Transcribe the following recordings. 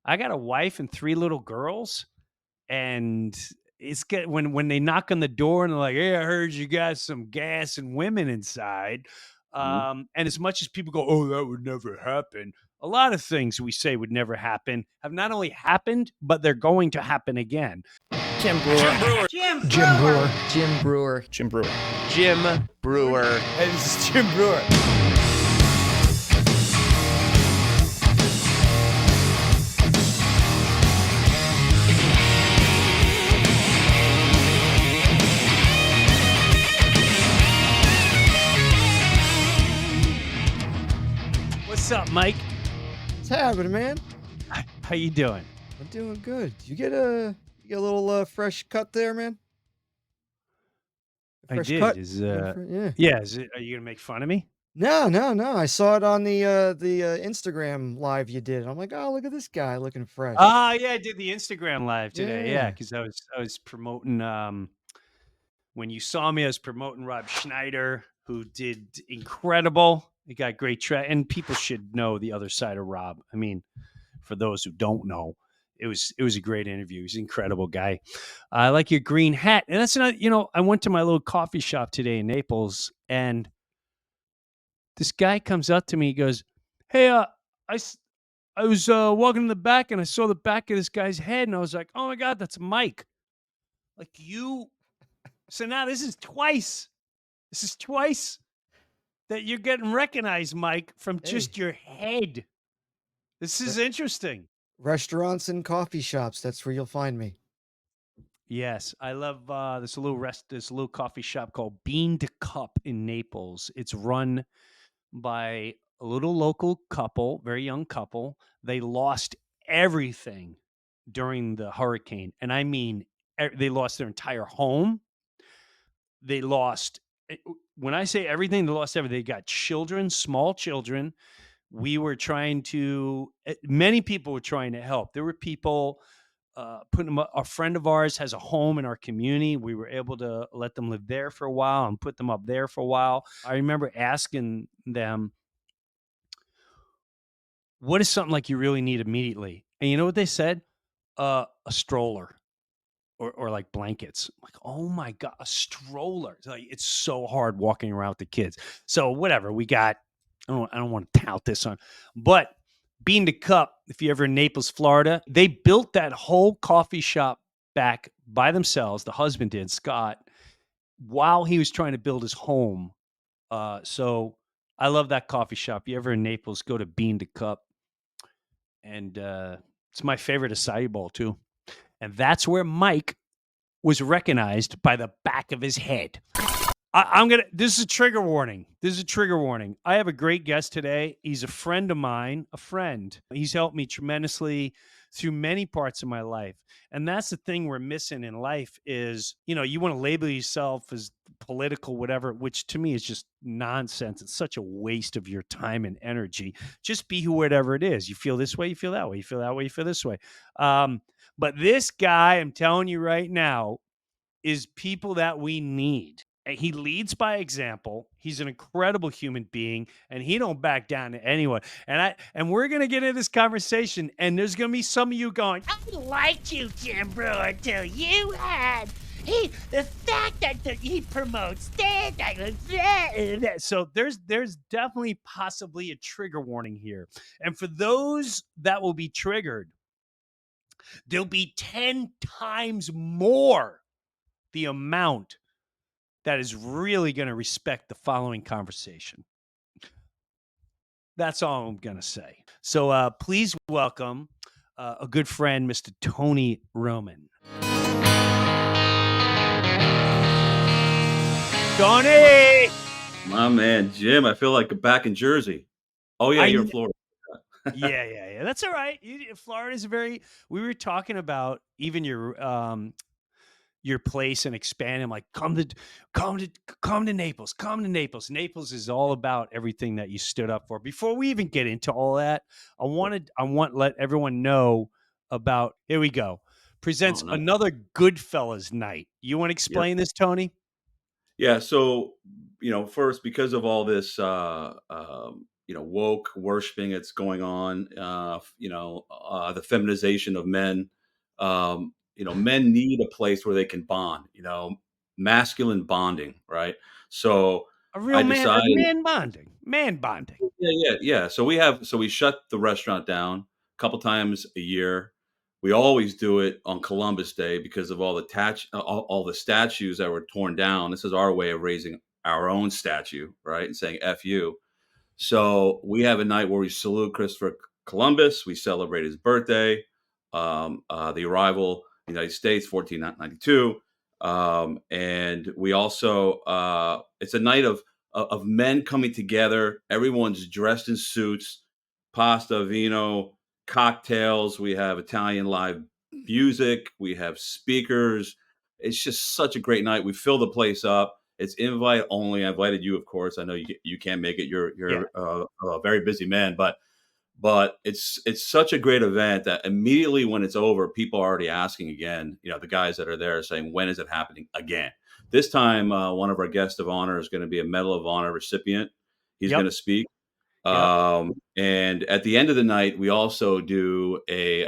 I got a wife and 3 little girls, and it's get when they knock on the door and they're like, "Hey, I heard you got some gas and women inside." Mhm. And as much as people go, "Oh, that would never happen," a lot of things we say would never happen have not only happened, but they're going to happen again. Jim Brewer. Jim Brewer. Jim Brewer. Jim Brewer. Jim Breuer. Hey, this is Jim Brewer. What's up, Mike? What's happening, man? How you doing? I'm doing good. You get a little fresh cut there, man? A I fresh did. cut? Yeah. Yeah. Are you gonna make fun of me? No. I saw it on the Instagram live you did. I'm like, oh, look at this guy looking fresh. Yeah, I did the Instagram live today. Yeah, Yeah. because I was promoting. When you saw me, I was promoting Rob Schneider, who did incredible. He got great track, and people should know the other side of Rob. I mean, for those who don't know, it was a great interview. He's an incredible guy. I like your green hat, and that's not. I went to my little coffee shop today in Naples, and this guy comes up to me. He goes, "Hey, I was walking in the back, and I saw the back of this guy's head, and I was like, oh my god, that's Mike. Like you." So now this is twice. This is twice that you're getting recognized, Mike, from just your head. This is interesting. Restaurants and coffee shops. That's where you'll find me. Yes, I love this little coffee shop called Bean to Cup in Naples. It's run by a little local couple, very young couple. They lost everything during the hurricane, and I mean, they lost their entire home. They lost. When I say everything, they lost everything. They got children, small children. We were trying to. Many people were trying to help. There were people putting them. A friend of ours has a home in our community. We were able to let them live there for a while and put them up there for a while. I remember asking them, "What is something like you really need immediately?" And you know what they said? A stroller. Or like blankets. I'm like, oh my god, a stroller. It's so hard walking around with the kids. So whatever we got. I don't want to tout this on, but Bean to Cup. If you're ever in Naples, Florida, they built that whole coffee shop back by themselves. The husband did, Scott, while he was trying to build his home. So I love that coffee shop. You ever in Naples, go to Bean to Cup, and it's my favorite acai bowl too. And that's where Mike was recognized by the back of his head. This is a trigger warning. I have a great guest today. He's a friend of mine, He's helped me tremendously through many parts of my life. And that's the thing we're missing in life is, you want to label yourself as political, whatever, which to me is just nonsense. It's such a waste of your time and energy. Just be whatever it is. You feel this way, you feel that way, you feel that way, you feel this way. But this guy, I'm telling you right now, is people that we need. And he leads by example. He's an incredible human being, and he don't back down to anyone. And we're gonna get into this conversation, and there's gonna be some of you going, "I liked you, Jim Brewer, until you had the fact that he promotes that." So there's definitely possibly a trigger warning here, and for those that will be triggered, there'll be 10 times more the amount that is really going to respect the following conversation. That's all I'm going to say. So please welcome a good friend, Mr. Tony Roman. Tony! My man, Jim, I feel like I'm back in Jersey. Oh, yeah, you're in Florida. Yeah. That's all right. Florida's we were talking about even your place and expand. I'm like, come to Naples. Come to Naples. Naples is all about everything that you stood up for. Before we even get into all that, I want to let everyone know about. Here we go. Presents nice. another Goodfellas night. You want to explain this, Tony? Yeah. So, first, because of all this woke worshiping that's going on. The feminization of men. Men need a place where they can bond. Masculine bonding, right? So A I real man, decided, man bonding. yeah. So we shut the restaurant down a couple times a year. We always do it on Columbus Day because of all the statues that were torn down. This is our way of raising our own statue, right, and saying "F you." So we have a night where we salute Christopher Columbus. We celebrate his birthday, the arrival in the United States, 1492. And we also, it's a night of men coming together. Everyone's dressed in suits, pasta, vino, cocktails. We have Italian live music. We have speakers. It's just such a great night. We fill the place up. It's invite only. I invited you, of course. I know you can't make it. You're Yeah. you're a very busy man, but it's such a great event that immediately when it's over, people are already asking again. The guys that are there are saying, "When is it happening again?" This time, one of our guests of honor is going to be a Medal of Honor recipient. He's going Yep. to speak, Yep. and at the end of the night, we also do a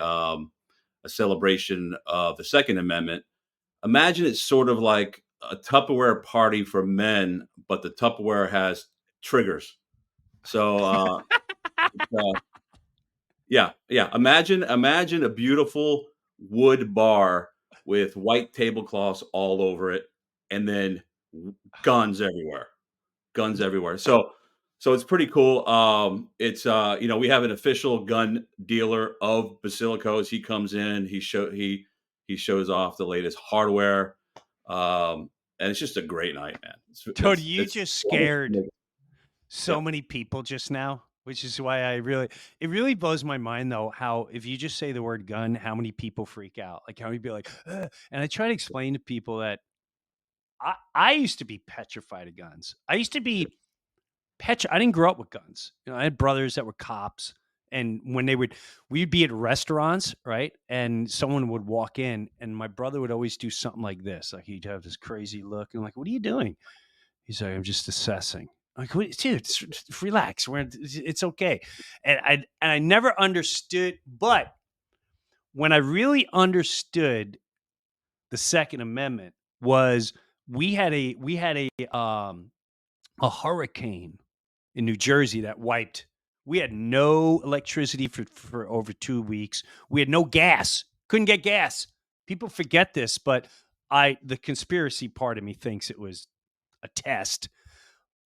celebration of the Second Amendment. Imagine it's sort of like a Tupperware party for men, but the Tupperware has triggers. So, uh, yeah, yeah. Imagine a beautiful wood bar with white tablecloths all over it, and then guns everywhere, guns everywhere. So it's pretty cool. It's we have an official gun dealer of Basilico's. He comes in, he shows off the latest hardware, and it's just a great night, man. Tony, you It's just scared so yeah. many people just now, which is why it really blows my mind though, how if you just say the word gun, how many people freak out. Like how many be like, "Ugh." And I try to explain to people that I used to be petrified of guns. I used to be I didn't grow up with guns. I had brothers that were cops. And when we'd be at restaurants, right? And someone would walk in, and my brother would always do something like this. Like he'd have this crazy look, and I'm like, "What are you doing?" He's like, "I'm just assessing." I'm like, "What, dude? Relax. It's okay." And I never understood, but when I really understood the Second Amendment was we had a hurricane in New Jersey that wiped. We had no electricity for over 2 weeks. We had no gas. Couldn't get gas. People forget this, but the conspiracy part of me thinks it was a test.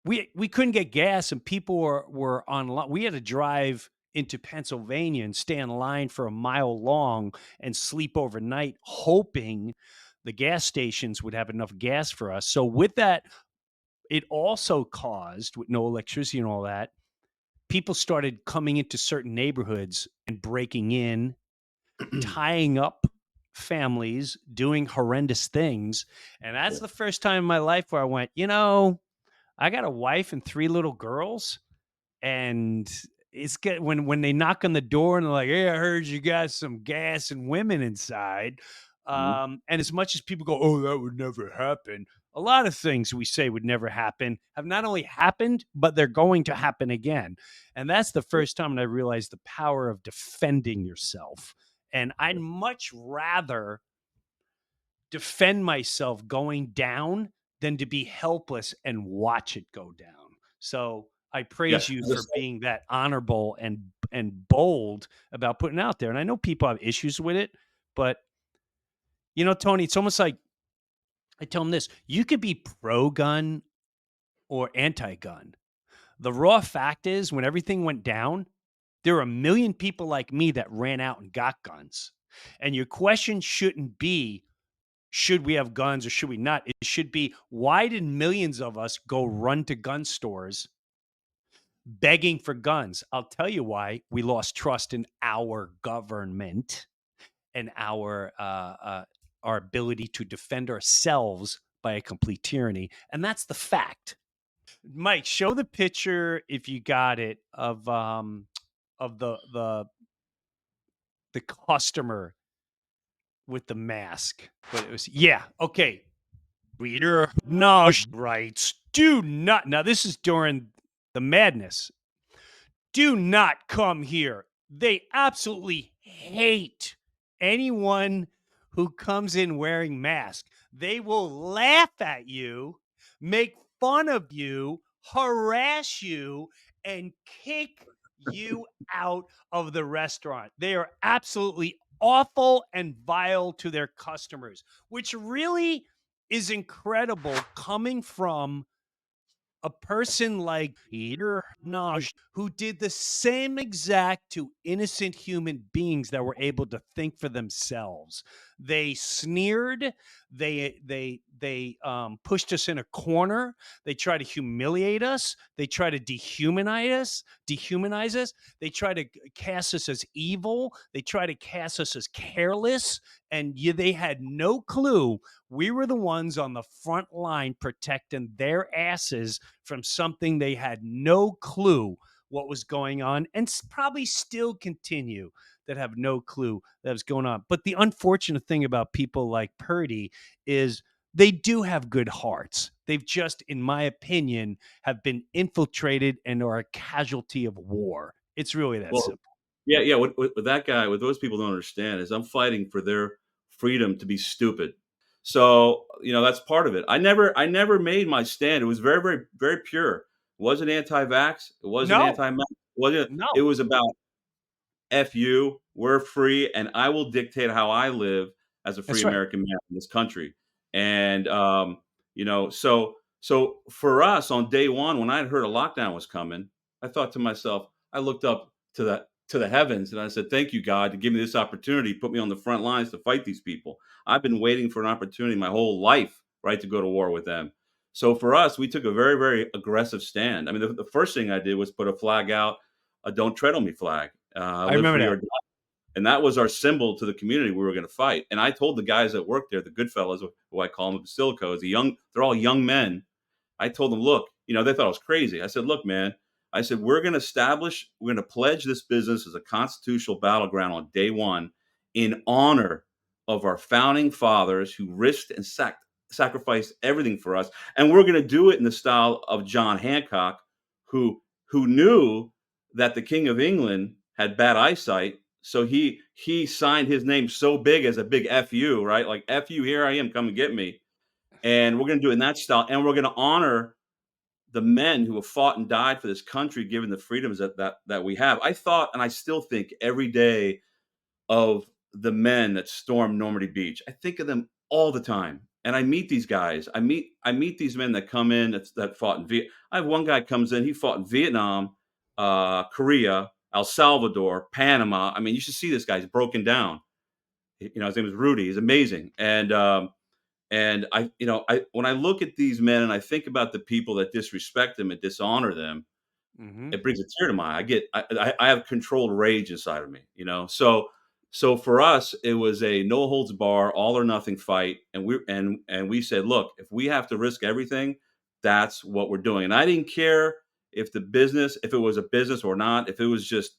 We couldn't get gas, and people were on. We had to drive into Pennsylvania and stay in line for a mile long and sleep overnight, hoping the gas stations would have enough gas for us. So with that, it also caused, with no electricity and all that, people started coming into certain neighborhoods and breaking in, tying up families, doing horrendous things. And that's the first time in my life where I went, I got a wife and 3 little girls, and when they knock on the door and they're like, "Hey, I heard you got some gas and women inside." Mhm. And as much as people go, "Oh, that would never happen," a lot of things we say would never happen have not only happened, but they're going to happen again. And that's the first time I realized the power of defending yourself. And I'd much rather defend myself going down than to be helpless and watch it go down. So I Yeah. praise you for being that honorable and bold about putting out there. And I know people have issues with it, but Tony, it's almost like I tell them this: you could be pro gun or anti gun. The raw fact is, when everything went down, there were a million people like me that ran out and got guns. And your question shouldn't be, should we have guns or should we not? It should be, why did millions of us go run to gun stores begging for guns? I'll tell you why. We lost trust in our government and our ability to defend ourselves by a complete tyranny. And that's the fact. Mike, show the picture if you got it of the customer with the mask. But it was, yeah, okay. Reader no rights do not. Now this is during the madness. do not come here. They absolutely hate anyone who comes in wearing masks. They will laugh at you, make fun of you, harass you, and kick you out of the restaurant. They are absolutely awful and vile to their customers, which really is incredible coming from a person like Peter Naj, who did the same exact to innocent human beings that were able to think for themselves. They sneered, they pushed us in a corner, they tried to humiliate us, they tried to dehumanize us, they tried to cast us as evil, they tried to cast us as careless, and they had no clue we were the ones on the front line protecting their asses from something they had no clue what was going on, and probably still continue that have no clue that was going on. But the unfortunate thing about people like Purdy is they do have good hearts. They've just, in my opinion, have been infiltrated and are a casualty of war. It's really that Well, simple. yeah. What that guy, what those people don't understand is I'm fighting for their freedom to be stupid. So that's part of it. I never made my stand. It was very, very, very pure. It wasn't anti-vax. It wasn't No, anti-mask. It no, was about F you, we're free, and I will dictate how I live as a free that's right. American man in this country. And so for us on day one, when I had heard a lockdown was coming, I thought to myself, I looked up to the heavens and I said, "Thank you, God, to give me this opportunity, put me on the front lines to fight these people. I've been waiting for an opportunity my whole life, right, to go to war with them." So for us, we took a very, very aggressive stand. I mean, the first thing I did was put a flag out, a "Don't Tread on Me" flag. I Live remember free or that. die. And that was our symbol to the community we were going to fight. And I told the guys that worked there, the Goodfellas, who I call them, Basilico, they're all young men. I told them, look, they thought I was crazy. I said, look, man, I said, we're going to pledge this business as a constitutional battleground on day one in honor of our founding fathers who risked and sacrificed everything for us. And we're going to do it in the style of John Hancock, who knew that the King of England had bad eyesight. So he signed his name so big as a big "FU," right? Like "FU, here I am, come and get me." And we're going to do it in that style, and we're going to honor the men who have fought and died for this country, given the freedoms that we have. I thought, and I still think every day of the men that stormed Normandy Beach. I think of them all the time, and I meet these guys. I meet these men that come in that fought in Viet. I have one guy comes in. He fought in Vietnam, Korea, El Salvador, Panama. I mean, you should see this guy. He's broken down. His name is Rudy. He's amazing, and I when I look at these men and I think about the people that disrespect them and dishonor them, Hmm. it brings a tear to my eye. I have controlled rage inside of me, So for us, it was a no holds bar, all or nothing fight, and we said, look, if we have to risk everything, that's what we're doing. And I didn't care if it was a business or not, if it was just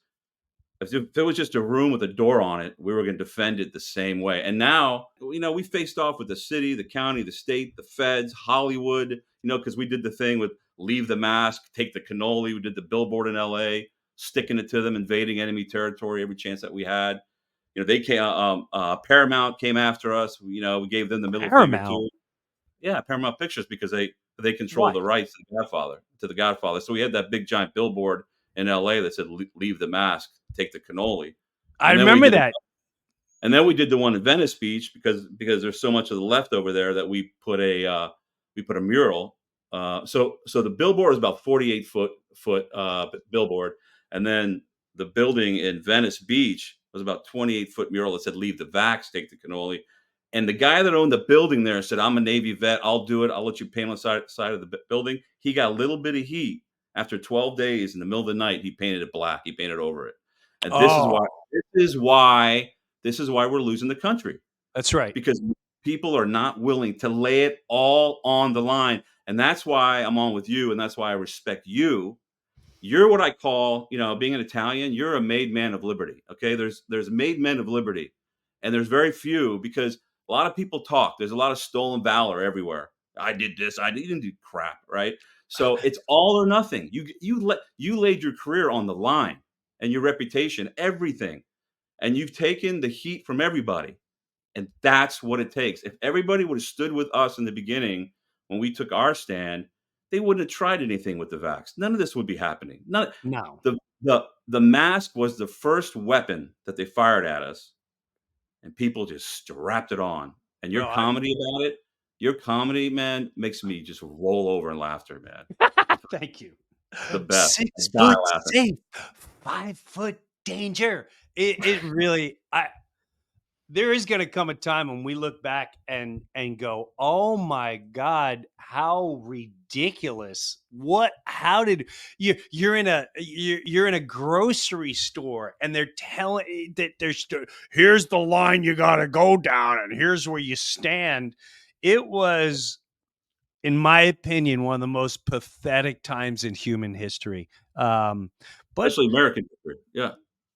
a room with a door on it, we were going to defend it the same way. And now, we faced off with the city, the county, the state, the feds, Hollywood, because we did the thing with leave the mask, take the cannoli. We did the billboard in LA, sticking it to them, invading enemy territory every chance that we had. They came, Paramount came after us. We gave them the middle finger Paramount. too. Yeah, Paramount Pictures, because they control Why? the rights to the Godfather. So we had that big giant billboard in LA that said "Leave the mask, take the cannoli," I and then we remember did the that. and then we did the one in Venice Beach because there's so much of the left over there that we put a mural. So the billboard is about 48 foot billboard, and then the building in Venice Beach was about 28-foot mural that said "Leave the vax, take the cannoli." And the guy that owned the building there said, "I'm a Navy vet. I'll do it. I'll let you paint on the side of the building." He got a little bit of heat after 12 days in the middle of the night. He painted it black. He painted over it, and this is Oh, why. This is why this is why we're losing the country, that's right. because people are not willing to lay it all on the line. And that's why I'm on with you. And that's why I respect you. You're what I call, being an Italian, you're a made man of liberty. Okay. There's made men of liberty, and there's very few, because a lot of people talk. There's a lot of stolen valor everywhere. I did this. You didn't do crap. Right. So it's all or nothing. You laid your career on the line and your reputation, everything, and you've taken the heat from everybody. And that's what it takes. If everybody would have stood with us in the beginning when we took our stand, they wouldn't have tried anything with the vax. None of this would be happening. None. No. The mask was the first weapon that they fired at us, and people just strapped it on. And Well, your comedy, man, makes me just roll over in laughter, man. thank you. The best. I 6 die foot laughing. safe, 5 foot danger. It really there is gonna come a time when we look back and go, "Oh my god, how ridiculous. How did you're in a grocery store and they're telling that here's the line you gotta go down and here's where you stand." It was, in my opinion, one of the most pathetic times in human history. But Especially American history. Yeah.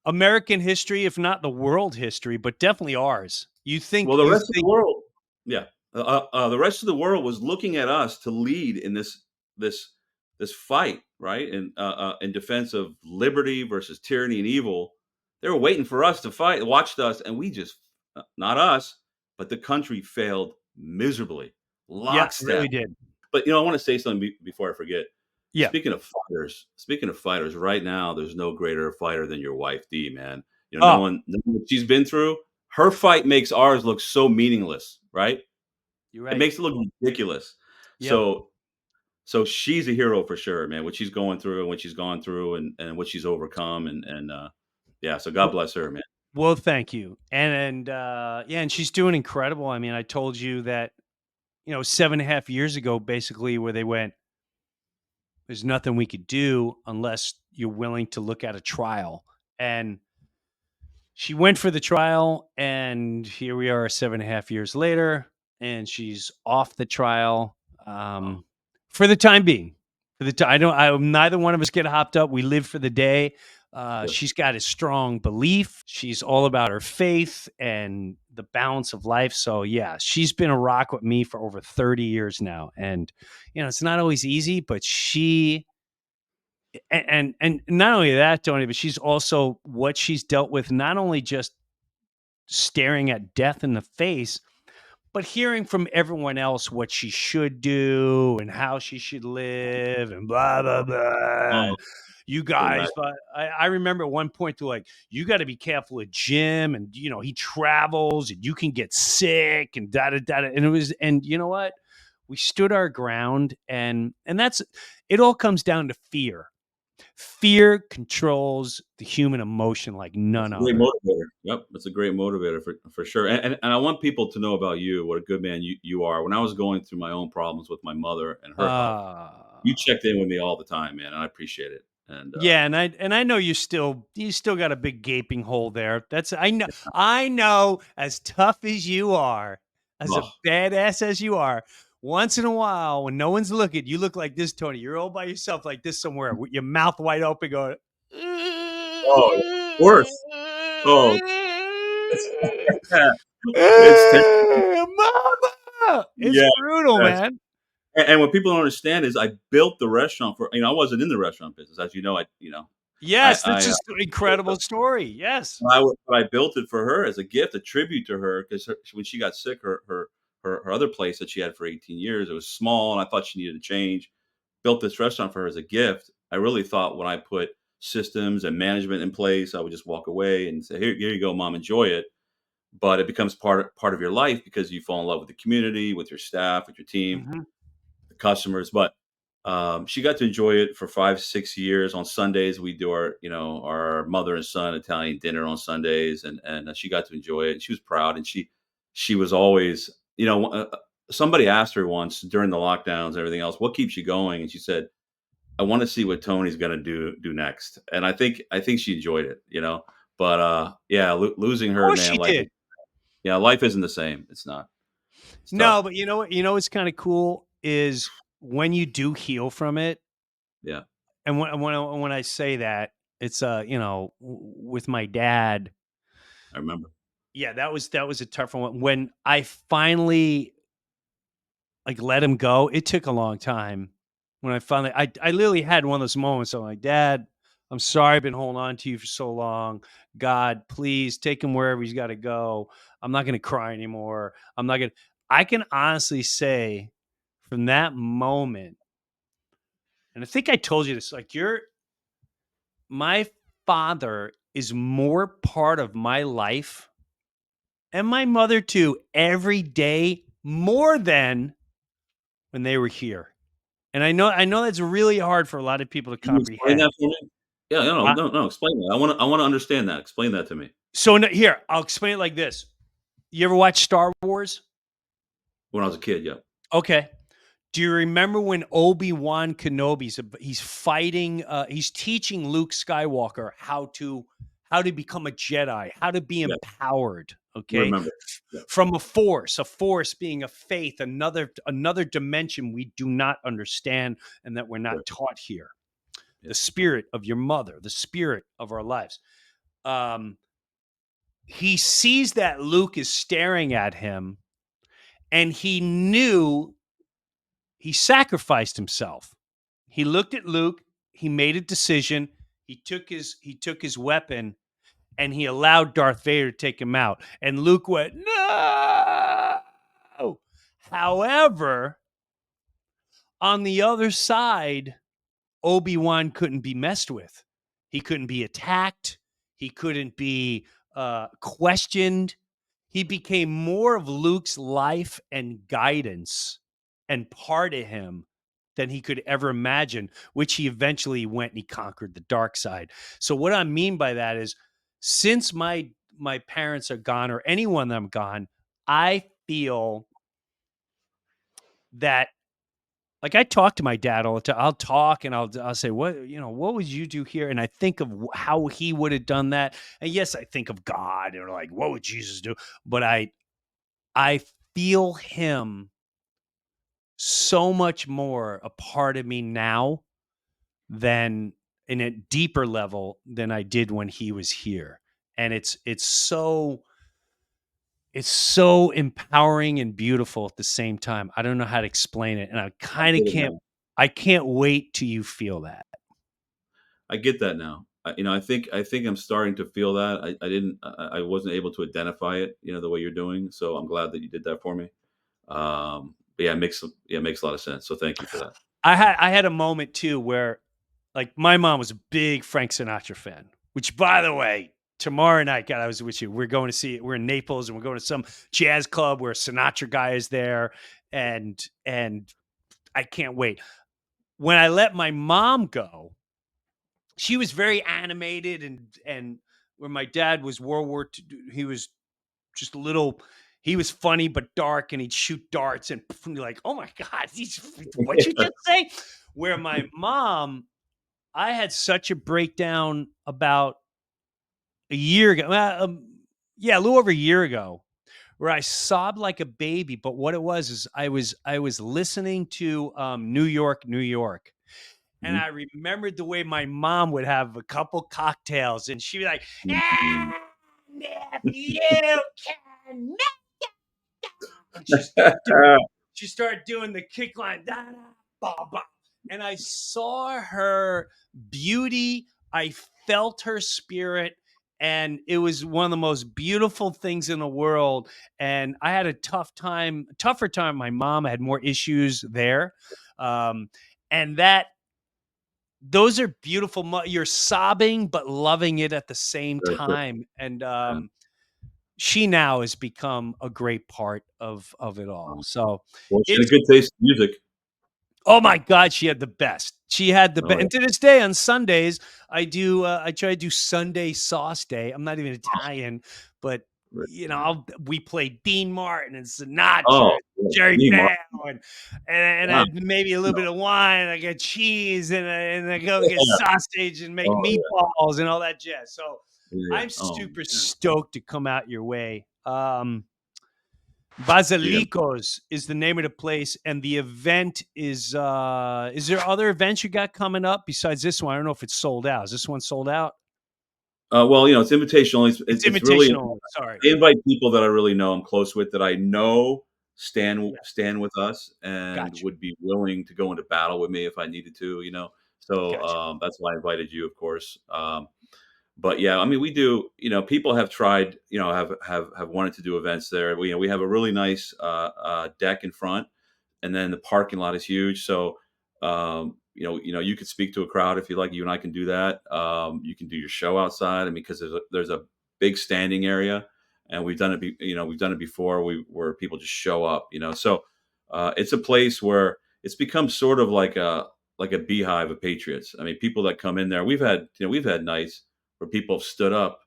American history, if not the world history, but definitely ours. Well, the rest of the world, yeah, the rest of the world was looking at us to lead in this this fight, right? In defense of liberty versus tyranny and evil. They were waiting for us to fight, watched us, and we just not us, but the country failed miserably, yeah, lockstep. really did. But I want to say something before I forget. Yeah. Speaking of fighters, right now there's no greater fighter than your wife, D, man. Oh, No one what she's been through. Her fight makes ours look so meaningless, right? you're It right. makes it look ridiculous. Yep. So she's a hero for sure, man. What she's going through and what she's gone through and what she's overcome and yeah. So God W bless her, man. well, thank you. Yeah, and she's doing incredible. I mean, I told you that, 7.5 years ago, basically, where they went, "There's nothing we could do unless you're willing to look at a trial." And she went for the trial, and here we are 7.5 years later, and she's off the trial, Oh, for the time being. For the time, neither one of us get hopped up. We live for the day. good. She's got a strong belief. She's all about her faith and the balance of life. So yeah, she's been a rock with me for over 30 years now. And it's not always easy, but and not only that, Tony, but she's also what she's dealt with, not only just staring at death in the face, but hearing from everyone else what she should do and how she should live and blah blah blah. Oh, You can guys, imagine. but I remember at one point they're like, you got to be careful of Jim, and he travels and you can get sick and da da da. And you know what? We stood our ground, and that's it. All comes down to fear. Fear controls the human emotion like That's none a great other. motivator. Yep, that's a great motivator for sure. And I want people to know about you, what a good man you are. When I was going through my own problems with my mother and her health, you Uh checked in with me all the time, man, and I appreciate it. And Yeah, and I know you still got a big gaping hole there. I know as tough as you are, as a oh, badass as you are, once in a while when no one's looking, you look like this, Tony. You're all by yourself like this somewhere with your mouth wide open going oh, of course. Oh, it's Mama. It's yeah, brutal, yes. man. And what people don't understand is I built the restaurant for I wasn't in the restaurant business, as you know. Yes, that's I just an incredible story. Yes. I built it for her as a gift, a tribute to her, because when she got sick, her other place that she had for 18 years, it was small, and I thought she needed a change. Built this restaurant for her as a gift. I really thought when I put systems and management in place, I would just walk away and say, here you go, mom, enjoy it. But it becomes part of your life because you fall in love with the community, with your staff, with your team, Mhm. the customers. But she got to enjoy it for 5, 6 years. On Sundays, we do our mother and son Italian dinner on Sundays, and she got to enjoy it. And she was proud, and she was always, somebody asked her once during the lockdowns and everything else, what keeps you going? And she said, I want to see what Tony's going to do next. And I think she enjoyed it, But yeah, losing Of her, course man, she did. life isn't the same. It's not. It's tough. No, but you know what? What's kind of cool is when you do heal from it, Yeah, and when I say that, it's with my dad. I remember. Yeah, that was a tough one. When I finally like let him go, it took a long time. when I finally I literally had one of those moments. I'm like, Dad, I'm sorry I've been holding on to you for so long. God, please take him wherever he's got to go. I'm not going to cry anymore. I'm not going to. I can honestly say from that moment, and I think I told you this, like, my father is more part of my life, and my mother too, every day, more than when they were here. And I know that's really hard for a lot of people to Can you explain comprehend. that for me? Yeah, no, Uh, no, no, explain that. I wanna understand that. Explain that to me. so no, here, I'll explain it like this. You ever watch Star Wars? When I was a kid, yeah. Okay. Do you remember when Obi-Wan Kenobi's he's fighting he's teaching Luke Skywalker how to become a Jedi, how to be Yeah, empowered, okay? remember. Yeah, From a force being a faith, another dimension we do not understand and that we're sure. not taught here. Yeah. The spirit of your mother, the spirit of our lives. Um he sees that Luke is staring at him, and he sacrificed himself. He looked at Luke, he made a decision, he took his weapon, and he allowed Darth Vader to take him out. And Luke went, "No!" However, on the other side, Obi-Wan couldn't be messed with. He couldn't be attacked. He couldn't be questioned. He became more of Luke's life and guidance and part of him than he could ever imagine, which he eventually went and he conquered the dark side. So what I mean by that is since my parents are gone or anyone of them gone, I feel that like I talk to my dad all the time. I'll talk and I'll say, what would you do here? And I think of how he would have done that. And yes, I think of God or like, what would Jesus do? But I feel him so much more a part of me now than in a deeper level than I did when he was here. And it's so empowering and beautiful at the same time. I don't know how to explain it, and I I kind of get it can't. now. I can't wait till you feel that. I get that now. I think I'm starting to feel that. I wasn't able to identify it, the way you're doing. So I'm glad that you did that for me. But yeah, it makes a lot of sense. So thank you for that. I had a moment too where, like, my mom was a big Frank Sinatra fan. Which, by the way, tomorrow night, God, I was with you. We're going to see it. We're in Naples, and we're going to some jazz club where a Sinatra guy is there, and I can't wait. When I let my mom go, she was very animated and where my dad was World War II, he was just a little he was funny but dark and he'd shoot darts and you're like, oh my God, what'd you just say? Where my mom, I had such a breakdown about a year ago. Yeah, a little over a year ago, where I sobbed like a baby. But what it was is I was listening to New York, New York. And Mhm. I remembered the way my mom would have a couple cocktails and she'd be like, Mhm. "Ah, if you can make it." And she started doing the kick line, da, da, ba, ba. And I saw her beauty. I felt her spirit. And it was one of the most beautiful things in the world. And I had a tougher time. My mom had more issues there. Um, and those are beautiful. You're sobbing, but loving it at the same Very cool. time. And Yeah. she now has become a great part of it all. So Well, she had it's a good taste in music. oh my God, she had the best. She had the Oh best. yeah. And to this day on Sundays, I try to do Sunday sauce day. I'm not even Italian, but Right. we play Dean Martin and Sinatra, Oh, yeah. Jerry Dean Bell, Martin. and Wow. I maybe a little No. bit of wine. I get cheese and I go get Yeah. sausage and make Oh yeah. meatballs and all that jazz. So Yeah. I'm Oh super man. stoked to come out your way. Yeah. Basilicos is the name of the place, and the event is there other events you got coming up besides this one? I don't know if it's sold out. Is this one sold out? Well, it's invitational. It's, It's it's really invitational only, sorry. I invite people that I really know I'm close with that I know Yes. stand with us and Gotcha. would be willing to go into battle with me if I needed to, So, Gotcha. that's why I invited you, of course. But yeah, I mean, we do. People have tried. Have wanted to do events there. We have a really nice deck in front, and then the parking lot is huge. So, you could speak to a crowd if you like. You and I can do that. You can do your show outside. I mean, because there's a big standing area, and we've done it before. Where people just show up. So it's a place where it's become sort of like a beehive of patriots. I mean, people that come in there. We've had nights where people have stood up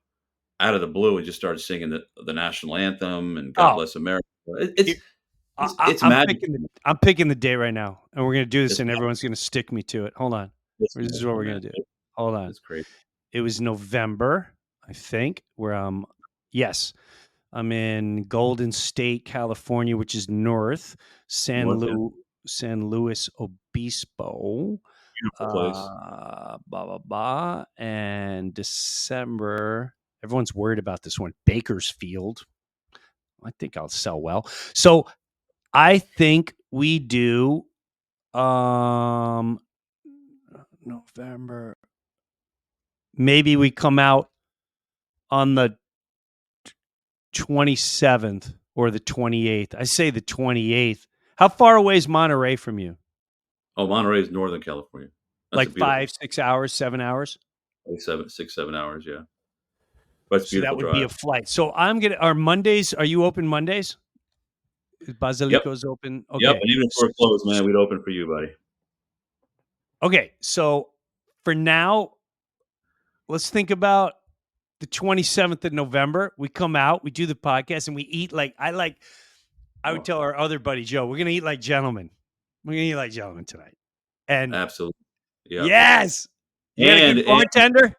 out of the blue and just started singing the national anthem and God Oh, bless America. It, it's here, it's I'm magic. picking the day right now, and we're gonna do this, It's and magic. everyone's gonna stick me to it. Hold on. It's This is what magical, we're man. gonna do. Hold on. It's crazy. It was November, I think, where yes, I'm in Golden State, California, which is north, San North End, Lu San Luis Obispo, beautiful place. blah, blah, blah, and December, everyone's worried about this one, Bakersfield. I think I'll sell well. So, I think we do, um, November, maybe we come out on the 27th or the 28th. I say the 28th. How far away is Monterey from you? Oh, Monterey is Northern California. That's a Like beautiful 5, 6 hours, 7 hours? like 7 6 7 hours. Yeah, but it's a So that beautiful would be drive. a flight. So I'm gonna are Mondays, are you open Mondays? Is Yep, Basilico's open? yep. Okay. And even if we're closed, man, we'd open for you, buddy. Okay, so for now, let's think about the 27th of November. We come out, we do the podcast, and we eat I would Oh, tell our other buddy Joe, we're gonna eat like gentlemen. We're gonna eat like gentlemen tonight. And absolutely. Yep. yes, you got a good And bartender?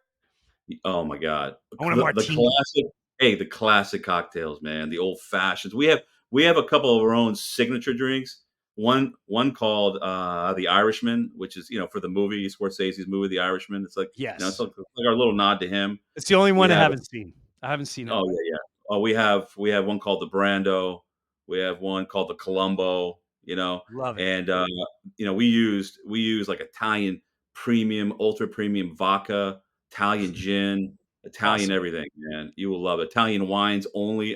oh my god, I want a the martini. classic. Hey, the classic cocktails, man. The old fashions. We have a couple of our own signature drinks. One called the Irishman, which is for the movie Scorsese's movie The Irishman. It's like it's Yes. like our little nod to him. It's the only We one I have haven't seen. I haven't seen it. Oh yeah, yeah. Oh, we have one called the Brando. We have one called the Colombo. Love it. And we use like Italian premium, ultra premium vodka, Italian gin, Italian Awesome. everything. Man, you will love it. Italian wines only.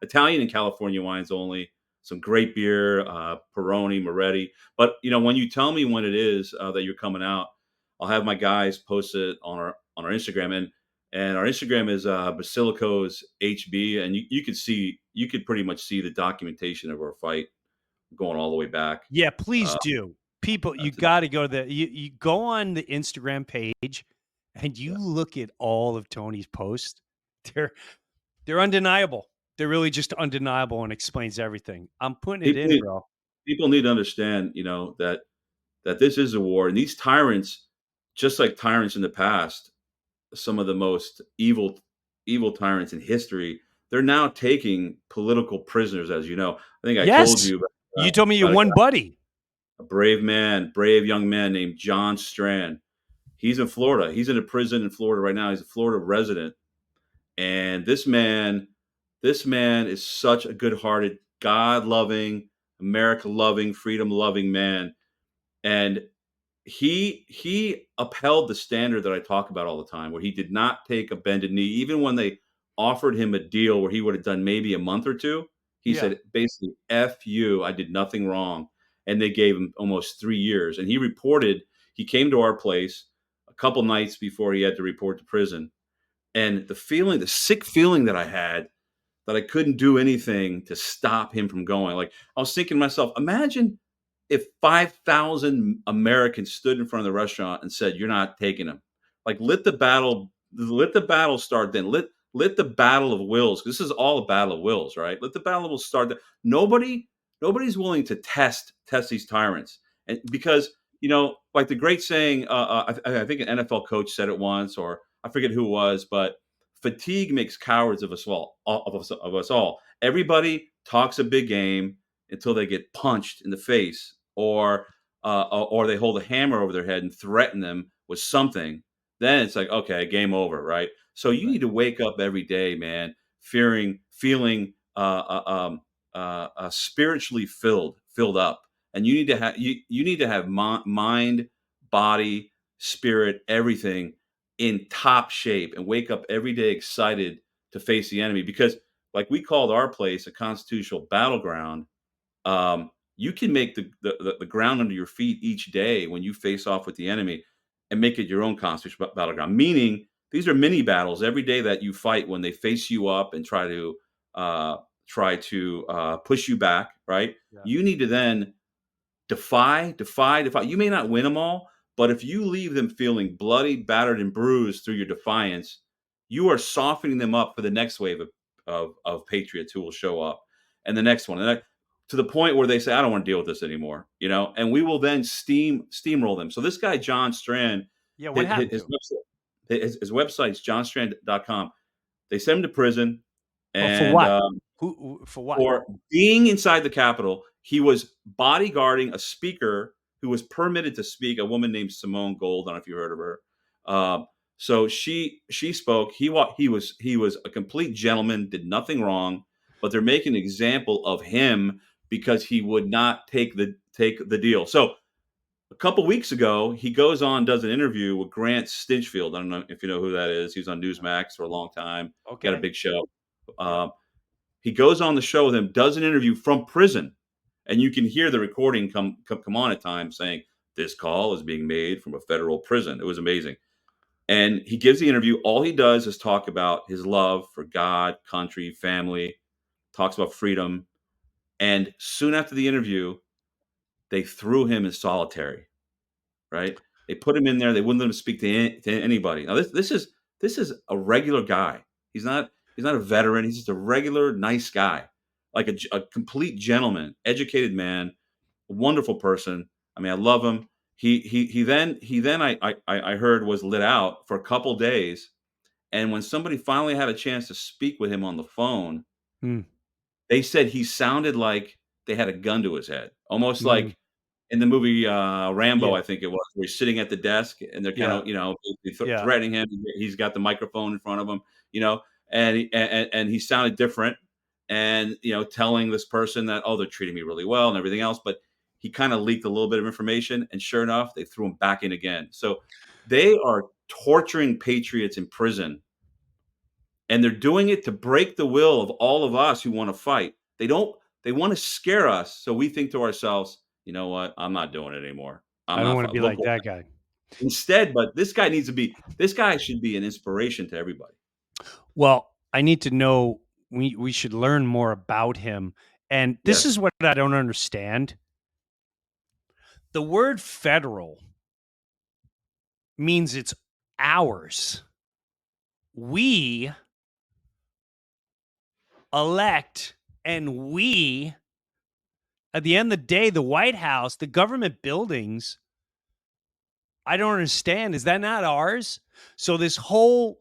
Italian and California wines only. Some great beer, Peroni, Moretti. But when you tell me when it is that you're coming out, I'll have my guys post it on our Instagram. And our Instagram is Basilico's HB, and you could pretty much see the documentation of our fight going all the way back. Yeah, please Uh, do. People, you to, gotta go to you go on the Instagram page and you yeah. look at all of Tony's posts. They're they're undeniable. They're really just undeniable and explains everything. I'm putting it People in, need bro. people need to understand, that this is a war, and these tyrants, just like tyrants in the past, some of the most evil tyrants in history, they're now taking political prisoners. As you know, I think I told Yes. you You told me you about one buddy. a brave man, brave young man named John Strand. He's in Florida. He's in a prison in Florida right now. He's a Florida resident. And this man is such a good-hearted, God-loving, America-loving, freedom-loving man. And he upheld the standard that I talk about all the time, where he did not take a bended knee, even when they offered him a deal where he would have done maybe a month or two. He Yeah. said basically, "F you, I did nothing wrong," and they gave him almost 3 years. And he came to our place a couple nights before he had to report to prison, and the sick feeling that I had, that I couldn't do anything to stop him from going. Like, I was thinking to myself, imagine if 5,000 Americans stood in front of the restaurant and said, "You're not taking him." Like, let the battle start then. Let the battle of wills. This is all a battle of wills, right? Let the battle of wills start. Nobody's willing to test these tyrants, and because like the great saying, I think an NFL coach said it once, or I forget who it was, but fatigue makes cowards of us all. Everybody talks a big game until they get punched in the face, or they hold a hammer over their head and threaten them with something. Then it's like, okay, game over, right? So you Right. need to wake up every day, man, feeling spiritually filled up, and you need to have you need to have mind, body, spirit, everything in top shape, and wake up every day excited to face the enemy. Because, like we called our place a constitutional battleground, you can make the ground under your feet each day when you face off with the enemy, and make it your own constitutional battleground. Meaning, these are mini battles every day that you fight when they face you up and uh, try to push you back. Right? Yeah. You need to then defy. You may not win them all, but if you leave them feeling bloody, battered, and bruised through your defiance, you are softening them up for the next wave of patriots who will show up, and the next one, and to the point where they say, "I don't want to deal with this anymore," and we will then steamroll them. So this guy John Strand, Yeah, what his, happened to his him? website, his website's johnstrand.com. They sent him to prison, But for and what? For what? for being inside the Capitol. He was bodyguarding a speaker who was permitted to speak, a woman named Simone Gold. I don't know if you heard of her. So she spoke. He was a complete gentleman, did nothing wrong, but they're making an example of him because he would not take the deal. So a couple weeks ago, he goes on, does an interview with Grant Stinchfield. I don't know if you know who that is. He was on No. Newsmax for a long time. Got a Okay. big show. Yeah. He goes on the show with him, does an interview from prison, and you can hear the recording come on at times saying, "This call is being made from a federal prison." It was amazing. And he gives the interview. All he does is talk about his love for God, country, family, talks about freedom. And soon after the interview, they threw him in solitary. Right? They put him in there. They wouldn't let him speak to anybody. Now this is a regular guy. He's not a veteran. He's just a regular nice guy, like a complete gentleman, educated man, a wonderful person. I mean, I love him. He then I heard was lit out for a couple days, and when somebody finally had a chance to speak with him on the phone, Hmm. they said he sounded like they had a gun to his head, almost Mm. like in the movie, Rambo, Yeah. I think it was, where he's sitting at the desk and they're kind Yeah. of, basically Yeah. threatening him. He's got the microphone in front of him, and he sounded different, and telling this person that, oh, they're treating me really well and everything else, but he kind of leaked a little bit of information, and sure enough, they threw him back in again. So they are torturing patriots in prison, and they're doing it to break the will of all of us who want to fight. They want to scare us, so we think to ourselves, you know what? I'm not doing it anymore. I'm I don't not. want to be Look like what that guy. instead. But this guy should be an inspiration to everybody. Well, I need to know. We should learn more about him. And this Yes, is what I don't understand. The word federal means it's ours. We elect, and we, at the end of the day, the White House, the government buildings, I don't understand. Is that not ours? So this whole,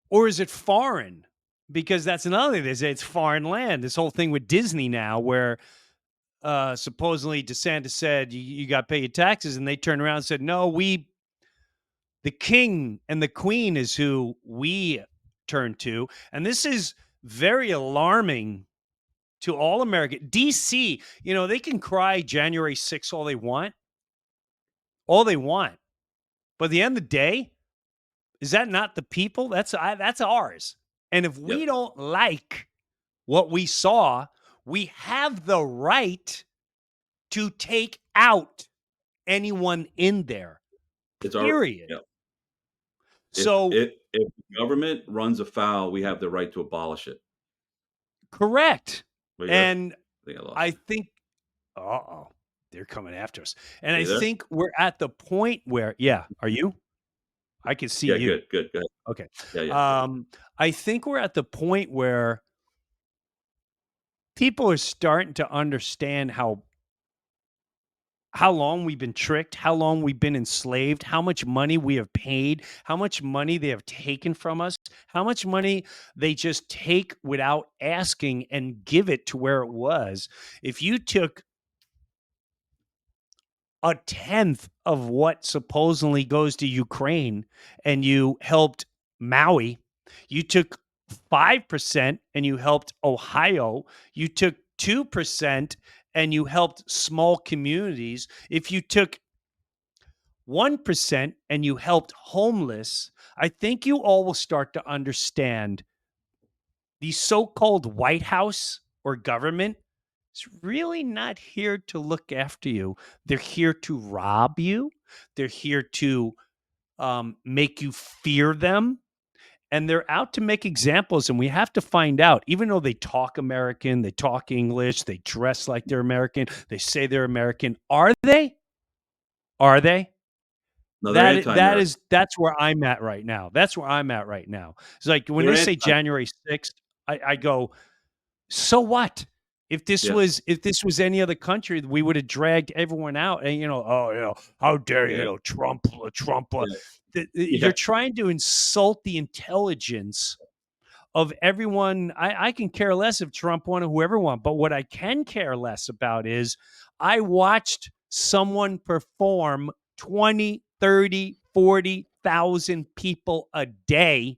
or is it foreign? Because that's another thing. They say it's foreign land. This whole thing with Disney now, where supposedly DeSantis said you got to pay your taxes, and they turned around and said, no, the king and the queen is who we turn to. And this is very alarming to all America. DC, they can cry January 6th all they want. But at the end of the day, is that not the people? That's ours. And if we yep. don't like what we saw, we have the right to take out anyone in there. It's our Period. yep. If So, if the government runs afoul, we have the right to abolish it. correct. Are you there? And I think I lost I you. think, uh-oh, they're coming after us. And Are I you there? think we're at the point where, yeah, are you? I can see Yeah, you. good, good, good. Okay. Yeah, yeah, good. Um, I think we're at the point where people are starting to understand how long we've been tricked, how long we've been enslaved, how much money we have paid, how much money they have taken from us, how much money they just take without asking and give it to where it was. If you took a tenth of what supposedly goes to Ukraine and you helped Maui, you took 5% and you helped Ohio. You took 2% and you helped small communities. If you took 1% and you helped homeless, I think you all will start to understand the so-called White House or government is really not here to look after you. They're here to rob you. They're here to make you fear them. And they're out to make examples. And we have to find out, even though they talk American, they talk English, they dress like they're American, they say they're American. Are they? Are they? No, they're anti-American. That's where I'm at right now. That's where I'm at right now. It's like when They're they say anti. January 6th, I go, so what? Yeah, If this was any other country, we would have dragged everyone out. And oh, how dare yeah, Trump, Trump. yeah, You're yeah. trying to insult the intelligence of everyone. I can care less if Trump won or whoever won, but what I can care less about is I watched someone perform 20, 30, 40,000 people a day,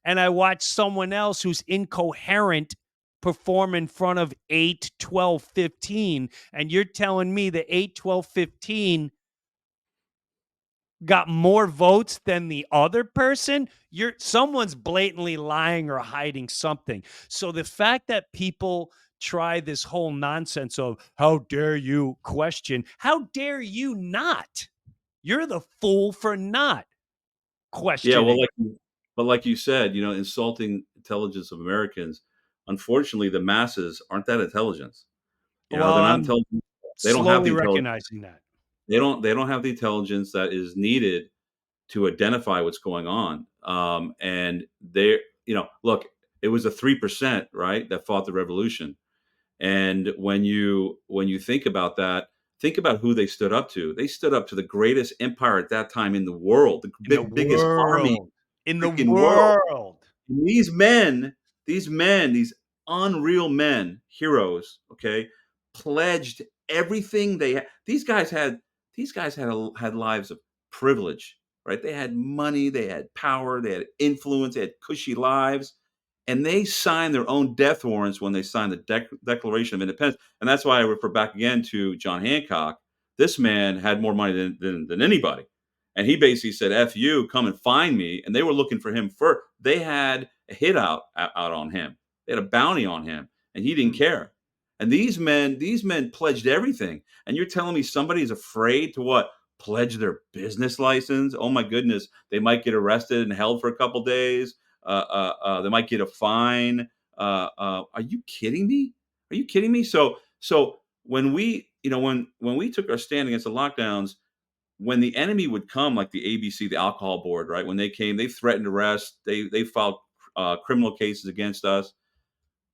and I watched someone else who's incoherent perform in front of 8, 12, 15, and you're telling me the 8, 12, 15 got more votes than the other person? Someone's blatantly lying or hiding something. So the fact that people try this whole nonsense of how dare you question, how dare you not? You're the fool for not Yeah, well, questioning. like you said, insulting intelligence of Americans. Unfortunately, the masses aren't that intelligent. Well, They're not I'm intelligent. They don't have the slowly intelligence. recognizing that. They don't have the intelligence that is needed to identify what's going on. And look, it was the 3%, right, that fought the revolution. And when you think about that, think about who they stood up to. They stood up to the greatest empire at that time in the world, the In the biggest army world. In the freaking world. world. And these unreal men, heroes, okay, pledged everything they had. These guys had lives of privilege, right? They had money, they had power, they had influence, they had cushy lives, and they signed their own death warrants when they signed the Declaration of Independence. And that's why I refer back again to John Hancock. This man had more money than anybody. And he basically said, "F you, come and find me." And they were looking for him first. They had a hit out on him. They had a bounty on him, and he didn't Hmm. care. And these men pledged everything. And you're telling me somebody is afraid to what? Pledge their business license? Oh my goodness, they might get arrested and held for a couple days. They might get a fine. Are you kidding me? Are you kidding me? So when we took our stand against the lockdowns, when the enemy would come, like the ABC, the alcohol board, right? When they came, they threatened arrest. They filed criminal cases against us.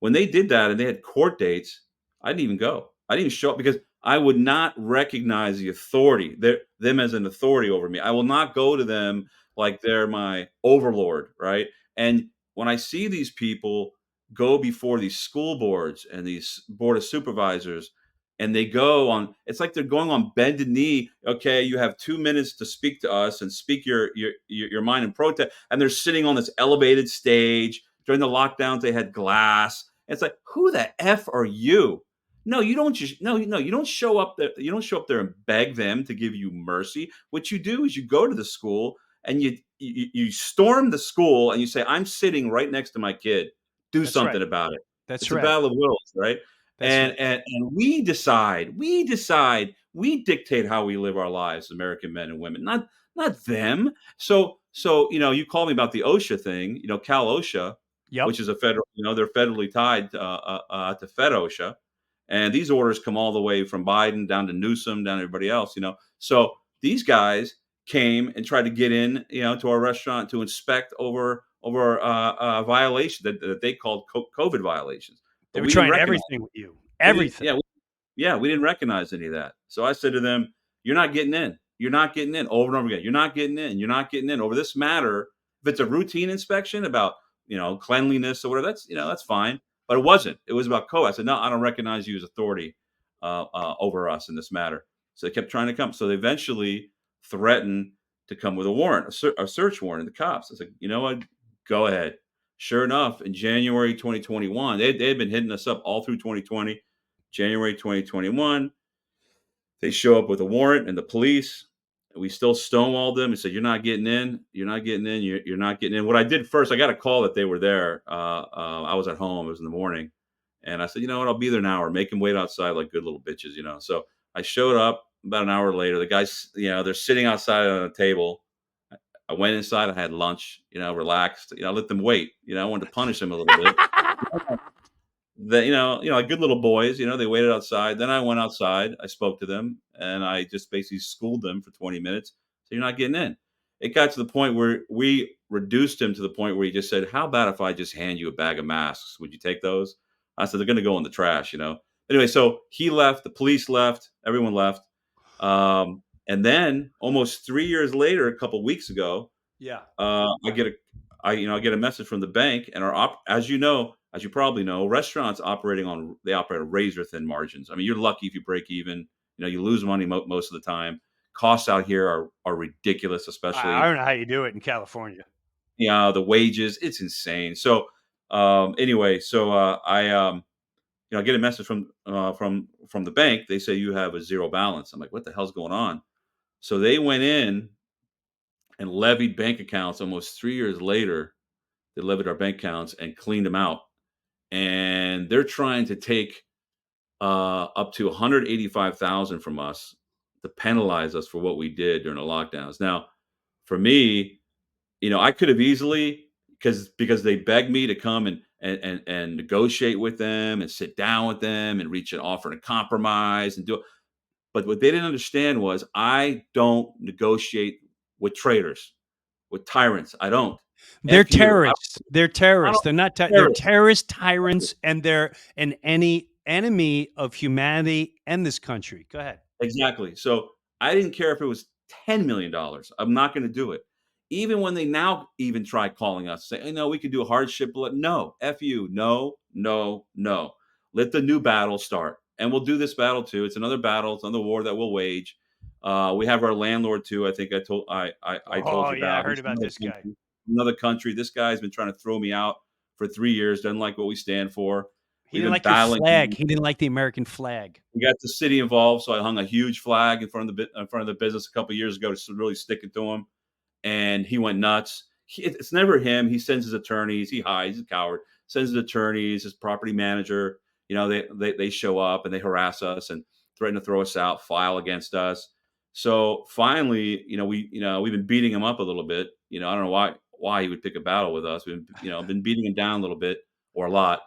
When they did that and they had court dates, I didn't even go. I didn't even show up because I would not recognize the authority, them as an authority over me. I will not go to them like they're my overlord, right? And when I see these people go before these school boards and these board of supervisors, and they go on, it's like they're going on bended knee. Okay, you have 2 minutes to speak to us and speak your mind in protest. And they're sitting on this elevated stage. During the lockdowns, they had glass. It's like, who the f are you? No, you don't just no, you don't show up there. You don't show up there and beg them to give you mercy. What you do is you go to the school and you storm the school and you say, "I'm sitting right next to my kid. Do That's right. something about it." That's It's a right. battle of wills, right? That's And right. and and we dictate how we live our lives, American men and women, not them. So you called me about the OSHA thing, Cal OSHA, Yep. which is a federal, they're federally tied to Fed OSHA, and these orders come all the way from Biden down to Newsom, down to everybody else. So these guys came and tried to get in, to our restaurant to inspect over violation that they called COVID violations, They but were we didn't trying recognize. everything with you. We didn't, Everything. yeah, we didn't recognize any of that. So I said to them, "You're not getting in. You're not getting in." Over and over again. "You're not getting in. You're not getting in over this matter." If it's a routine inspection about, cleanliness or whatever, that's fine. But it wasn't. It was about COVID. I said, "No, I don't recognize you as authority over us in this matter." So they kept trying to come. So they eventually threatened to come with a warrant, a search warrant, and the cops. I said, "You know what? Go ahead. sure enough, in January 2021, they had been hitting us up all through 2020. January 2021, they show up with a warrant and the police. We still stonewalled them and said, "You're not getting in. You're not getting in. You're not getting in." What I did first, I got a call that they were there. I was at home. It was in the morning, and I said, "You know what? I'll be there an hour. Make them wait outside like good little bitches, you know." So I showed up about an hour later. The guys, they're sitting outside on a table. I went inside. I had lunch. Relaxed. I let them wait. I wanted to punish them a little bit. That like good little boys, they waited outside. Then I went outside, I spoke to them, and I just basically schooled them for 20 minutes. So you're not getting in. It got to the point where we reduced him to the point where he just said, "How about if I just hand you a bag of masks? Would you take those?" I said, "They're going to go in the trash." Anyway, so he left, the police left, everyone left. And then almost 3 years later, a couple weeks ago, Yeah. I get a message from the bank, and as you probably know, restaurants they operate on razor thin margins. I mean, you're lucky if you break even. You lose money most of the time. Costs out here are ridiculous, I especially don't know how you do it in California. the wages. It's insane. So anyway, I get a message from the bank. They say you have a zero balance. I'm like, what the hell's going on? So they went in and levied bank accounts almost 3 years later. They levied our bank accounts and cleaned them out. And they're trying to take up to 185,000 from us to penalize us for what we did during the lockdowns. Now, for me, I could have easily because they begged me to come and negotiate with them and sit down with them and reach an offer and a compromise and do it. But what they didn't understand was I don't negotiate with traitors, with tyrants. I don't. They're F you. terrorists. They're I terrorists. don't They're not. They're terrorists. terrorist tyrants, and they're any enemy of humanity and this country. Go ahead. Exactly. So I didn't care if it was $10 million. I'm not going to do it. Even when they now even try calling us, say, no, we can do a hardship. No, F you. No, no, no. Let the new battle start. And we'll do this battle too. It's another battle. It's another war that we'll wage. We have our landlord too. I think I told Oh you yeah, I about. heard He's about this guy. another country. This guy's been trying to throw me out for 3 years. Doesn't like what we stand for. He We've didn't been like your battling. flag. He didn't like the American flag. We got the city involved, so I hung a huge flag in front of the business a couple of years ago to really stick it to him, and he went nuts. It's never him. He sends his attorneys. He hides. He's a coward. Sends his attorneys, his property manager. They show up and they harass us and threaten to throw us out, file against us. So finally, we've been beating him up a little bit. I don't know why he would pick a battle with us. We've been beating him down a little bit or a lot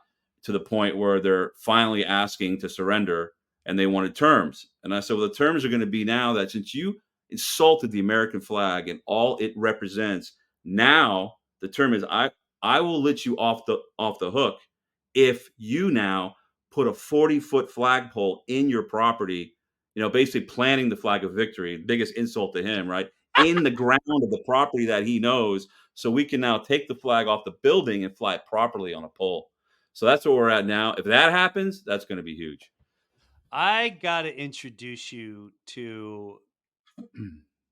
to the point where they're finally asking to surrender and they wanted terms. And I said, well, the terms are going to be now that since you insulted the American flag and all it represents, now the term is I will let you off the hook if you now put a 40-foot flagpole in your property, basically planting the flag of victory, biggest insult to him, right? In the ground of the property that he knows. So we can now take the flag off the building and fly it properly on a pole. So that's where we're at now. If that happens, that's going to be huge. I got to introduce you to.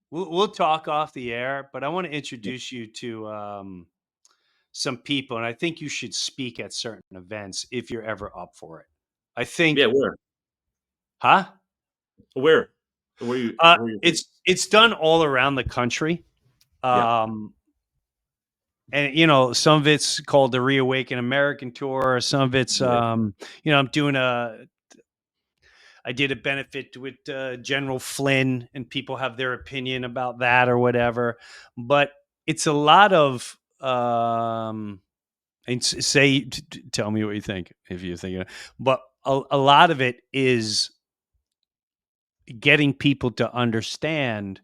We'll talk off the air, but I want to introduce you to some people, and I think you should speak at certain events if you're ever up for it. I Yeah, think, where? huh? Where? Where you think? It's done all around the country. Yeah. Um, and some of it's called the Reawaken American Tour. Some of it's Yeah. I'm doing I did a benefit with General Flynn, and people have their opinion about that or whatever. But it's a lot of and tell me what you think if you're thinking. But a lot of it is getting people to understand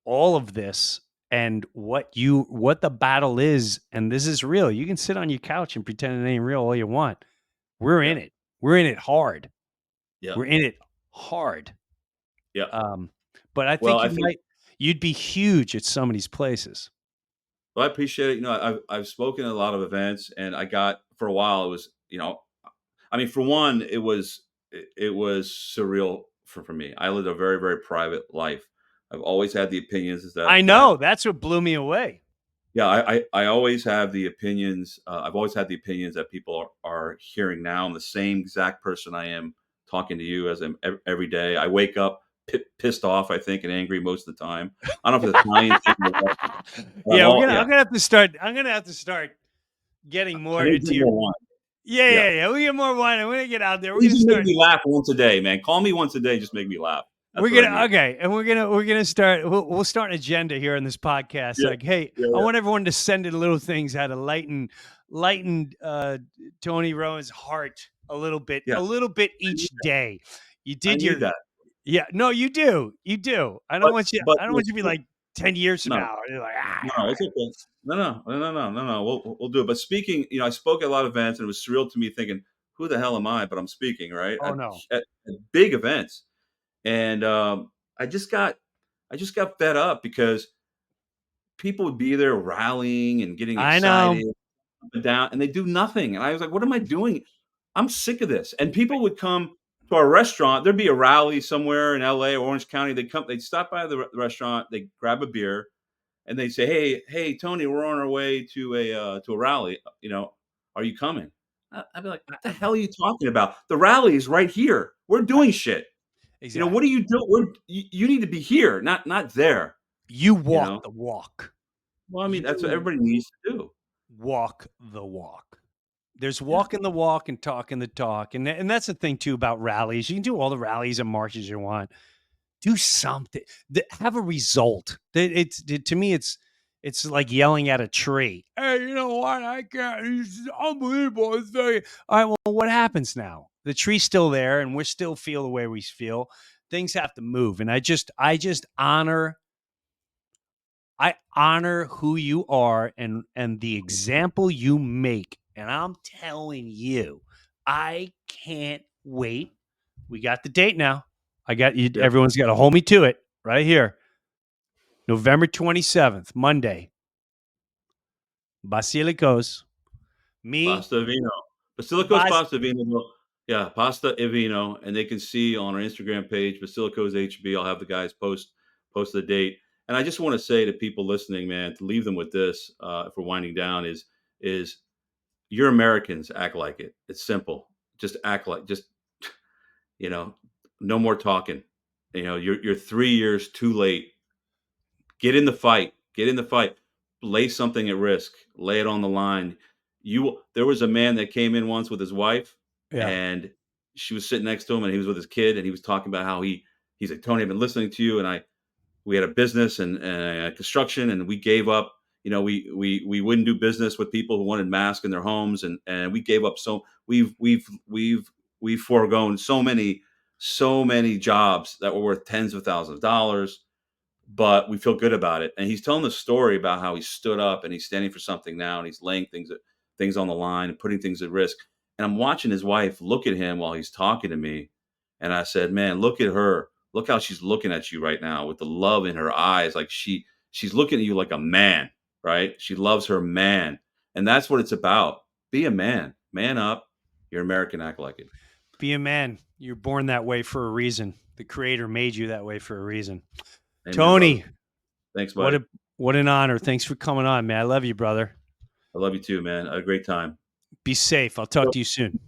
all of this and what the battle is, and this is real. You can sit on your couch and pretend it ain't real all you want. We're Yeah. in it. We're in it hard. Yeah. We're in it hard. Yeah. But I Well, think I think you'd be huge at some of these places. well, I appreciate it. I've spoken at a lot of events, and I got for a while. It was, I mean, for one, it was surreal for me. I lived a very very private life. I've always had the opinions is that I that know, that's what blew me away. Yeah, I always have the opinions. I've always had the opinions that people are hearing now. I'm the same exact person I am talking to you as I'm every day. I wake up pissed off, I think, and angry most of the time. I don't know if it's Italian thing or what, but Yeah, yeah, I'm gonna have to start. I'm gonna have to start getting I more need to into drink your. more wine. Yeah, Yeah, yeah, yeah. We get more wine. And we're gonna get out there. We're you gonna just make start. me laugh once a day, man. Call me once a day, just make me laugh. That's We're what I gonna need. okay, and we're gonna start. We'll start an agenda here on this podcast. Yeah, Like, hey, yeah, I yeah, want everyone to send in little things how to lighten Tony Rowan's heart yeah. a little bit I need each that. day. You I did need your that. yeah. No, you do. You do. But I don't want you to be like 10 years from no. now. You're like No, it's okay. No. We'll do it. But speaking, I spoke at a lot of events, and it was surreal to me thinking, "Who the hell am I?" But I'm speaking, right, oh no, at big events, and I just got, I just got fed up because people would be there rallying and getting I know excited up and down, and they do nothing. And I was like, "What am I doing? I'm sick of this." And people would come to our restaurant. There'd be a rally somewhere in LA or Orange County. They'd stop by the restaurant. They grab a beer and they say, "Hey, Tony, we're on our way to a rally. Are you coming?" I'd be like, "What the hell are you talking about? The rally is right here. We're doing shit. What do exactly. you do? You need to be here, not there." You You walk know. the walk. Well, I mean, that's what You everybody needs to do. walk the walk. There's Yeah, walking the walk and talking the talk, and that's the thing too about rallies. You can do all the rallies and marches you want. Do something. Have a result. To me, it's like yelling at a tree. Hey, you know what? I can't. It's unbelievable. It's very all right. Well, what happens now? The tree's still there, and we still feel the way we feel. Things have to move, and I honor who you are and the example you make. And I'm telling you, I can't wait. We got the date now. I got you. yeah. Everyone's got to hold me to it right here. November 27th, Monday. Basilicos. Me, Pasta e vino. Basilico's Bas. pasta e vino. Yeah, pasta e vino, and they can see on our Instagram page, Basilico's HB. I'll have the guys post the date. And I just want to say to people listening, man, to leave them with this, if we're winding down, is you're Americans, act like it. It's simple. Just act like, just you know, no more talking. You're 3 years too late. Get in the fight. Get in the fight. Lay something at risk. Lay it on the line. There was a man that came in once with his wife, Yeah. and she was sitting next to him, and he was with his kid, and he was talking about how he's like, Tony, I've been listening to you, and we had a business and construction, and we gave up. We wouldn't do business with people who wanted masks in their homes, and we gave up. So we've foregone so many jobs that were worth tens of thousands of dollars, but we feel good about it. And he's telling the story about how he stood up and he's standing for something now, and he's laying things on the line and putting things at risk. And I'm watching his wife look at him while he's talking to me, and I said, "Man, look at her. Look how she's looking at you right now with the love in her eyes. Like she's looking at you like a man, right? She loves her man, and that's what it's about. Be a man. Man up. You're American. Act like it." Be a man. You're born that way for a reason. The creator made you that way for a reason. Amen, brother. Tony, Thanks, what buddy. a what an honor. Thanks for coming on, man. I love you, brother. I love you too, man. I had a great time. Be safe. I'll talk to you soon.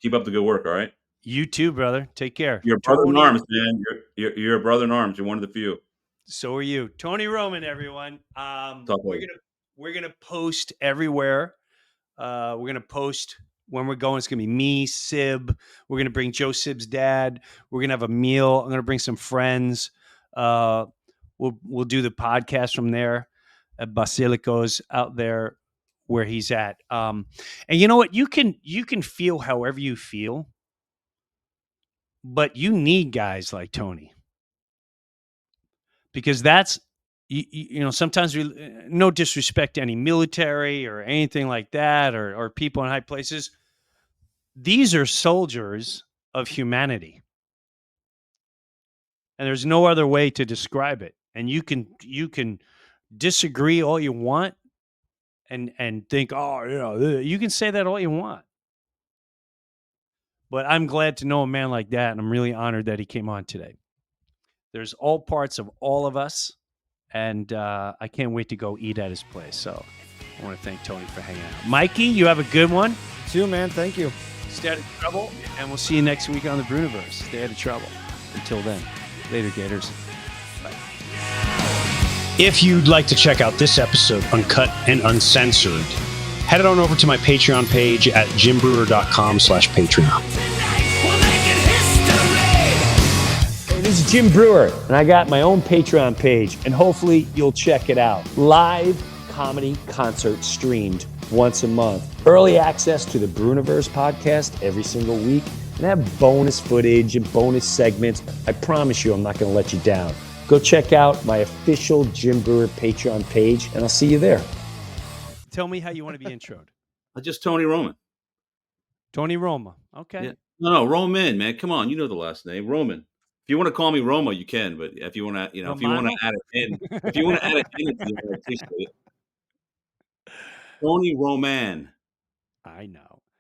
Keep up the good work. All right. You too, brother. Take care. You're a brother in Tony, arms, man. You're a brother in arms. You're one of the few. so are you. Tony Roman, everyone. Talk later. We're gonna post everywhere. We're gonna post when we're going. It's gonna be me, Sib. We're gonna bring Joe Sib's dad. We're gonna have a meal. I'm gonna bring some friends. Uh, we'll do the podcast from there at Basilico's out there where he's at. And you know what? You can feel however you feel, but you need guys like Tony because that's sometimes we no disrespect to any military or anything like that or people in high places. These are soldiers of humanity, and there's no other way to describe it. And you can disagree all you want and think, oh, you can say that all you want. But I'm glad to know a man like that, and I'm really honored that he came on today. There's all parts of all of us, and I can't wait to go eat at his place. So I want to thank Tony for hanging out. Mikey, you have a good one. Too, man. Thank you. Stay out of trouble, and we'll see you next week on the Breuniverse. Stay out of trouble. Until then, later, Gators. Bye. If you'd like to check out this episode uncut and uncensored, head on over to my Patreon page at jimbrewer.com/Patreon. Hey, this is Jim Breuer, and I got my own Patreon page, and hopefully you'll check it out. Live comedy concert streamed once a month. Early access to the Breuniverse podcast every single week, and have bonus footage and bonus segments. I promise you I'm not going to let you down. Go check out my official Jim Breuer Patreon page, and I'll see you there. Tell me how you want to be introed. Just Tony Roman. Tony Roma. Okay. Yeah. No, Roman, man. Come on, you know the last name, Roman. If you want to call me Roma, you can. But if you want to, if you want to add it in, if you want to add it in, I appreciate it. Tony Roman. I know.